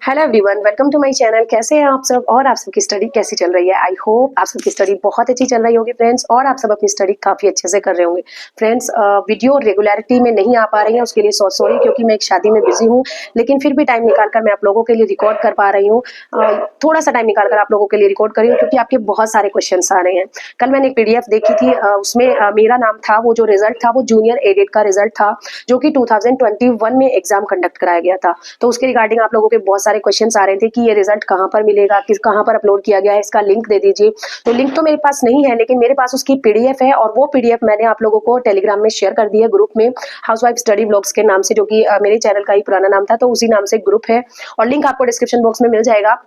Hello everyone, welcome to my channel. कैसे हैं आप सब और आप सबकी स्टडी कैसी चल रही है? आई होप आप सबकी स्टडी बहुत अच्छी चल रही होगी फ्रेंड्स, और आप सब अपनी स्टडी काफ़ी अच्छे से कर रहे होंगे। फ्रेंड्स, वीडियो रेगुलरिटी में नहीं आ पा रही है, उसके लिए सॉरी, क्योंकि मैं एक शादी में बिजी हूँ, लेकिन फिर भी टाइम निकाल कर मैं आप लोगों के लिए रिकॉर्ड कर पा रही हूँ। थोड़ा सा टाइम निकाल कर आप लोगों के लिए रिकॉर्ड कर रही हूँ, क्योंकि आपके बहुत सारे क्वेश्चन आ रहे हैं। कल मैंने एक PDF देखी थी, उसमें मेरा नाम था, वो जो रिजल्ट था वो जूनियर एडेड का रिजल्ट था, जो कि 2021 में एग्जाम कंडक्ट कराया गया था। तो उसके रिगार्डिंग आप लोगों के बहुत सारे क्वेश्चंस आ रहे थे कि ये रिजल्ट कहाँ पर मिलेगा, किस कहाँ पर अपलोड किया गया है, इसका लिंक दे दीजिए। तो लिंक तो मेरे पास नहीं है, लेकिन मेरे पास उसकी PDF है, और वो PDF मैंने आप लोगों को टेलीग्राम में शेयर कर दी है ग्रुप में, हाउसवाइफ स्टडी ब्लॉग्स के नाम से, जो कि मेरे चैनल का ही पुराना नाम था, तो उसी नाम से ग्रुप है, और लिंक आपको डिस्क्रिप्शन बॉक्स में मिल जाएगा।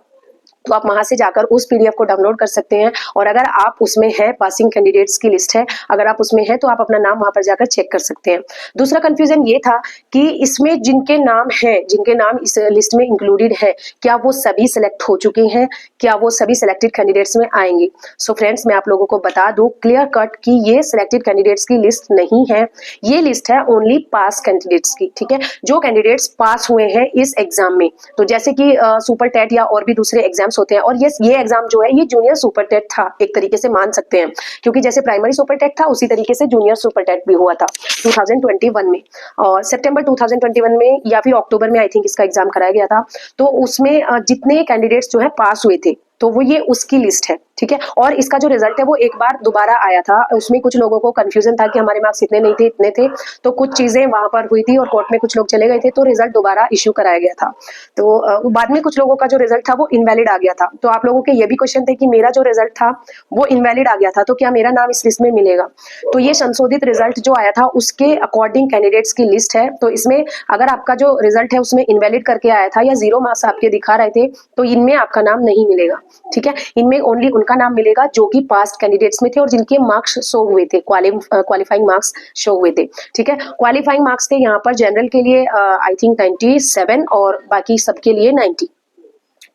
तो आप वहां से जाकर उस PDF को डाउनलोड कर सकते हैं, और अगर आप उसमें है, पासिंग कैंडिडेट्स की लिस्ट है, अगर आप उसमें है तो आप अपना नाम वहां पर जाकर चेक कर सकते हैं। दूसरा कंफ्यूजन ये था कि इसमें जिनके नाम है, जिनके नाम इस लिस्ट में इंक्लूडेड है, क्या वो सभी सिलेक्ट हो चुके हैं, क्या वो सभी सिलेक्टेड कैंडिडेट्स में आएंगे? सो फ्रेंड्स, मैं आप लोगों को बता दूं क्लियर कट कि ये सिलेक्टेड कैंडिडेट्स की लिस्ट नहीं है, ये लिस्ट है ओनली पास कैंडिडेट्स की। ठीक है, जो कैंडिडेट्स पास हुए हैं इस एग्जाम में, तो जैसे कि सुपर टेट या और भी दूसरे एग्जाम्स होते हैं, और ये एग्जाम जो है ये जूनियर सुपर टेट था, एक तरीके से मान सकते हैं, क्योंकि जैसे प्राइमरी सुपर टेट था उसी तरीके से जूनियर सुपर टेट भी हुआ था 2021 में, और सितंबर 2021 में या फिर अक्टूबर में आई थिंक इसका एग्जाम कराया गया था। तो उसमें जितने कैंडिडेट्स जो है पास हुए थे, तो वो ये उसकी लिस्ट है। ठीक है, और इसका जो रिजल्ट है वो एक बार दोबारा आया था। उसमें कुछ लोगों को कंफ्यूजन था कि हमारे मार्क्स इतने नहीं थे, इतने थे, तो कुछ चीजें वहां पर हुई थी और कोर्ट में कुछ लोग चले गए थे, तो रिजल्ट दोबारा इश्यू कराया गया था। तो बाद में कुछ लोगों का जो रिजल्ट था वो इनवैलिड आ गया था। तो आप लोगों के ये भी क्वेश्चन थे कि मेरा जो रिजल्ट था वो इनवैलिड आ गया था, तो क्या मेरा नाम इस लिस्ट में मिलेगा? तो ये संशोधित रिजल्ट जो आया था उसके अकॉर्डिंग कैंडिडेट्स की लिस्ट है। तो इसमें अगर आपका जो रिजल्ट है उसमें इनवैलिड करके आया था या 0 मार्क्स आपके दिखा रहे थे, तो इनमें आपका नाम नहीं मिलेगा। ठीक है, इनमें ओनली उनका नाम मिलेगा जो कि पास्ट कैंडिडेट्स में थे और जिनके मार्क्स शो हुए थे, क्वालिफाइंग मार्क्स शो हुए थे। ठीक है, क्वालिफाइंग मार्क्स थे यहाँ पर जनरल के लिए आई थिंक 97, और बाकी सबके लिए 90।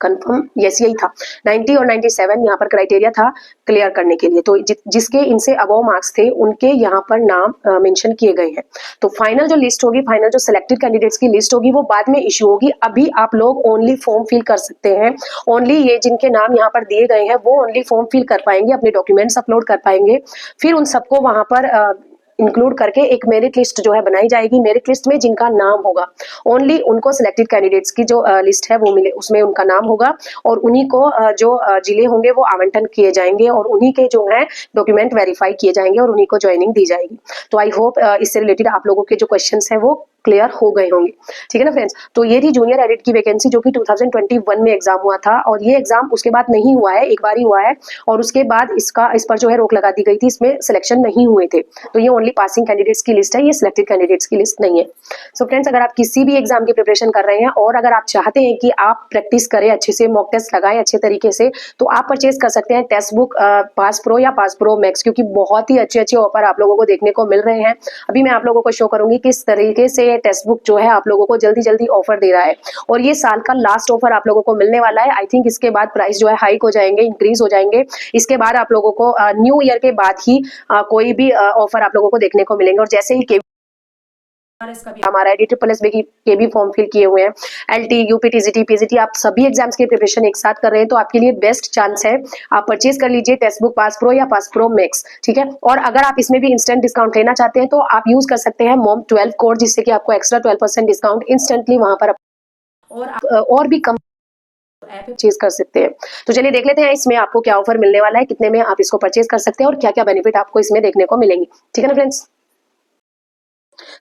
कंफर्म, यस, यही था 90 और 97 यहाँ पर क्राइटेरिया था क्लियर करने के लिए। तो जिसके इनसे अबव मार्क्स थे उनके यहाँ पर नाम मेंशन किए गए हैं। तो फाइनल जो लिस्ट होगी, फाइनल जो सिलेक्टेड कैंडिडेट्स की लिस्ट होगी, वो बाद में इशू होगी। अभी आप लोग ओनली फॉर्म फिल कर सकते हैं, ओनली ये जिनके नाम यहाँ पर दिए गए हैं वो ओनली फॉर्म फिल कर पाएंगे, अपने डॉक्यूमेंट्स अपलोड कर पाएंगे। फिर उन सबको वहां पर इंक्लूड करके एक मेरिट लिस्ट जो है बनाई जाएगी। मेरिट लिस्ट में जिनका नाम होगा, ओनली उनको सिलेक्टेड कैंडिडेट्स की जो लिस्ट है वो मिले, उसमें उनका नाम होगा, और उन्हीं को जो जिले होंगे वो आवंटन किए जाएंगे, और उन्हीं के जो है डॉक्यूमेंट वेरीफाई किए जाएंगे, और उन्हीं को ज्वाइनिंग दी जाएगी। तो आई होप इससे रिलेटेड आप लोगों के जो क्वेश्चन है वो क्लियर हो गए होंगे। ठीक है ना फ्रेंड्स, तो ये थी जूनियर एडिट की वैकेंसी, जो कि 2021 में एग्जाम हुआ था, और ये एग्जाम उसके बाद नहीं हुआ है, एक बार ही हुआ है, और उसके बाद इस पर जो है रोक लगा दी गई थी, इसमें सिलेक्शन नहीं हुए थे। तो ये ओनली पासिंग कैंडिडेट्स की लिस्ट है, ये सिलेक्टेड कैंडिडेट्स की लिस्ट नहीं है। सो फ्रेंड्स, अगर आप किसी भी एग्जाम की प्रिपरेशन कर रहे हैं और अगर आप चाहते हैं कि आप प्रैक्टिस करें अच्छे से, मॉक टेस्ट लगाएं अच्छे तरीके से, तो आप परचेज कर सकते हैं टेक्स्ट बुक पास प्रो या पास प्रो मैक्स, क्योंकि बहुत ही अच्छे अच्छे ऑफर आप लोगों को देखने को मिल रहे हैं। अभी मैं आप लोगों को शो करूंगी किस तरीके से टेक्स्ट बुक जो है आप लोगों को जल्दी जल्दी ऑफर दे रहा है, और ये साल का लास्ट ऑफर आप लोगों को मिलने वाला है। आई थिंक इसके बाद प्राइस जो है हाइक हो जाएंगे, इंक्रीज हो जाएंगे। इसके बाद आप लोगों को न्यू ईयर के बाद ही कोई भी ऑफर आप लोगों को देखने को मिलेंगे। और जैसे ही हमारा DSSS के भी फॉर्म फिल किए हुए हैं, LT, UP, TGT, PGT, आप सभी एग्जाम्स की प्रिपरेशन एक साथ कर रहे हैं, तो आपके लिए बेस्ट चांस है, आप परचेज कर लीजिए टेक्स्ट बुक पास प्रो या पास प्रो मैक्स। ठीक है, और अगर आप इसमें भी इंस्टेंट डिस्काउंट लेना चाहते हैं तो आप यूज कर सकते हैं मॉम 12 कोड, जिससे कि आपको एक्स्ट्रा 12% डिस्काउंट इंस्टेंटली वहां पर और भी कम ऐप परचेज कर सकते हैं। तो चलिए देख लेते हैं इसमें आपको क्या ऑफर मिलने वाला है, कितने में आप इसको परचेज कर सकते हैं, और क्या क्या बेनिफिट आपको इसमें देखने को मिलेंगे। ठीक है ना friends.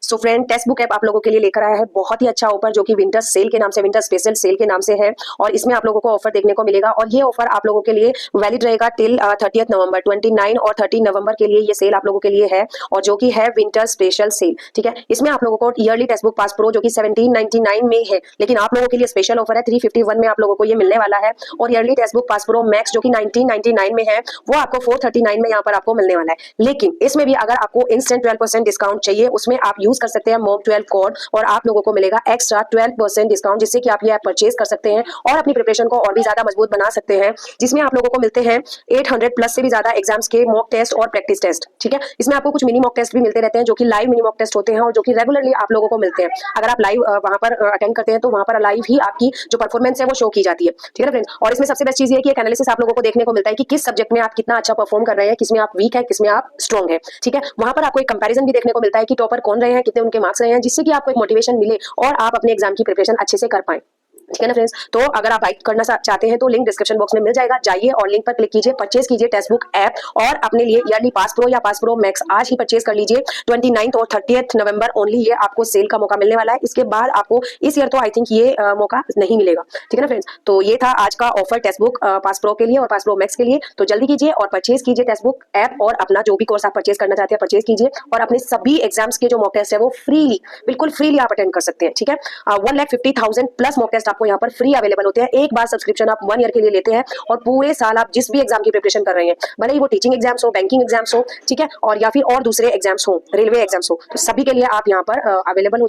So friend, text book app आप लोगों के लिए लेकर आया है बहुत ही अच्छा ऑफर, जो कि विंटर सेल के नाम से, विंटर स्पेशल सेल के नाम से है, और इसमें आप लोगों को ऑफर देखने को मिलेगा, और ये ऑफर आप लोगों के लिए वैलिड रहेगा टिल 30 नवंबर। 29 और 30 नवंबर के लिए ये सेल आप लोगों के लिए है, और जो कि है विंटर स्पेशल सेल। ठीक है, इसमें आप लोगों को yearly text book pass pro जो कि 1799 में है, लेकिन आप लोगों के लिए स्पेशल ऑफर है 351 में आप लोगों को ये मिलने वाला है, और yearly text book pass pro max जो कि 1999 में है, वो आपको 439 में यहाँ पर आपको मिलने वाला है। लेकिन इसमें भी अगर आपको इंस्टेंट 12% डिस्काउंट चाहिए, उसमें आप यूज कर सकते हैं मॉक 12 कोड और आप लोगों को मिलेगा एक्स्ट्रा 12% डिस्काउंट, जिससे कि आप ये ऐप परचेज कर सकते हैं और अपनी प्रिपरेशन को और भी ज्यादा मजबूत बना सकते हैं, जिसमें आप लोगों को मिलते हैं 800 प्लस से भी ज्यादा एग्जाम्स के मॉक टेस्ट और प्रैक्टिस टेस्ट। ठीक है, इसमें आपको कुछ मिनी मॉक टेस्ट भी मिलते रहते हैं जो कि लाइव मिनी मॉक टेस्ट होते हैं और जो कि रेगुलरली आप लोगों को मिलते हैं। अगर आप लाइव वहां पर अटेंड करते हैं तो वहां पर लाइव ही आपकी जो परफॉर्मेंस है वो शो की जाती है। ठीक है ना फ्रेंड्स, और इसमें सबसे बेस्ट चीज ये है कि एक एनालिसिस आप लोगों को देखने को मिलता है कि किस सब्जेक्ट में आप कितना अच्छा परफॉर्म कर रहे हैं, किसमें आप वीक है, किसमें आप स्ट्रॉन्ग है। ठीक है, वहां पर आपको एक कंपैरिजन भी देखने को मिलता है कि टॉपर कौन रहे हैं, कितने उनके मार्क्स रहे हैं, जिससे कि आपको एक मोटिवेशन मिले और आप अपने एग्जाम की प्रिपरेशन अच्छे से कर पाएं। ठीक है ना फ्रेंड्स, तो अगर आप बाइक करना चाहते हैं तो लिंक डिस्क्रिप्शन बॉक्स में मिल जाएगा, जाइए और लिंक पर क्लिक कीजिए, परचेज कीजिए टेक्स्ट बुक ऐप और अपने लिए ईयरली पास प्रो या पास प्रो मैक्स आज ही परचेज कर लीजिए। 29 और 30 नवंबर ओनली ये आपको सेल का मौका मिलने वाला है। इसके बाद आपको इस ईयर तो आई थिंक ये मौका नहीं मिलेगा। ठीक है ना फ्रेंड्स, तो ये था आज का offer text book pass pro के लिए और पास प्रो मैक्स के लिए। तो जल्दी कीजिए और परचेज कीजिए टेक्स्ट बुक ऐप और अपना जो भी कोर्स आप परचेज करना चाहते हैं परचेज कीजिए और अपने सभी एग्जाम्स के जो मॉक टेस्ट है वो फ्रीली, बिल्कुल फ्रीली आप अटेंड कर सकते हैं। ठीक है, 1,50,000 प्लस मॉक टेस्ट आपको यहाँ पर फ्री अवेलेबल होते हैं। एक बार सब्सक्रिप्शन आप 1 ईयर के लिए लेते हैं और पूरे साल आप जिस भी एग्जाम की प्रिपरेशन कर रहे हैं, भले ही वो टीचिंग एग्जाम्स हो, बैंकिंग एग्जाम्स हो, ठीक है, और या फिर और दूसरे एग्जाम्स हो, रेलवे एग्जाम्स हो, तो सभी के लिए आप यहाँ पर अवेलेबल हो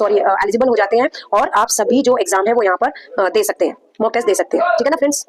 एलिजिबल हो जाते हैं और आप सभी जो एग्जाम है वो यहाँ पर दे सकते हैं, मॉक टेस्ट दे सकते हैं। ठीक है ना फ्रेंड्स।